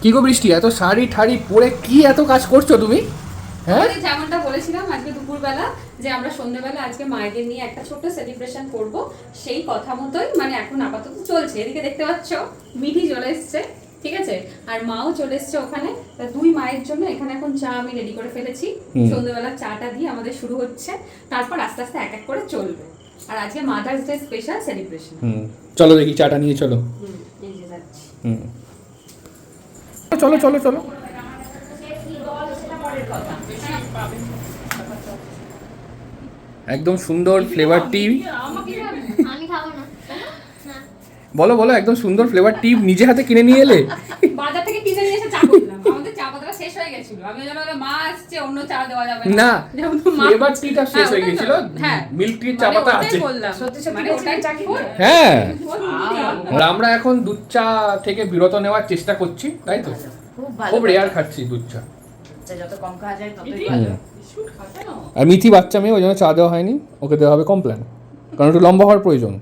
কি গো বৃষ্টি, এত শাড়ি ঠাড়ি পরে কি এত কাজ করছো তুমি? হ্যাঁ, যেমনটা বলেছিলাম আজকে দুপুরবেলা যে আমরা সন্ধ্যেবেলা আজকে মায়েদের নিয়ে একটা ছোট্ট সেলিব্রেশন করব, সেই কথা মতোই মানে এখন আপাতত চলছে। এদিকে দেখতে পাচ্ছ মিঠি চলে এসছে, ঠিক আছে, আর মাও চলে এসছে ওখানে। তা দুই মায়ের জন্য এখানে এখন চা আমি রেডি করে ফেলেছি। সন্ধ্যেবেলা চাটা দিয়ে আমাদের শুরু হচ্ছে, তারপর আস্তে আস্তে এক এক করে চলবে। আর আজকে মাদার্স ডে স্পেশাল সেলিব্রেশন। চলো দেখি চাটা নিয়ে চলো। এই যে যাচ্ছি। চলো চলো চলো। একদম সুন্দর ফ্লেভার টি। আমি খাবো না। বলো বলো, একদম সুন্দর ফ্লেভার টি নিজে হাতে কিনে নিয়ে এলে? বাজার থেকে কিনে নিয়ে এসে চা করলাম, আমাদের চা পাতা শেষ হয়ে গেছিল। আমি যেন মা আসছে অন্য চা দেওয়া যাবে না, যেহেতু মা ফ্লেভার টিটা শেষ হয়ে গেছিল। হ্যাঁ, মিল্ক টি চা পাতা আছে। সত্যি সত্যি মানে ওটাই চা খেয়ে হ্যাঁ, আর আমরা এখন দুধ চা থেকে বিরত নেওয়ার চেষ্টা করছি, তাই তো? খুব রেয়ার খাচ্ছি দুধ চা। যত কম খাওয়া যায় ততই ভালো। আর মিথি বাচ্চা মেয়ে, ওই জন্য চা দেওয়া হয়নি, ওকে দেওয়া হবে কমপ্ল্যান, কারণ একটু লম্বা হওয়ার প্রয়োজন।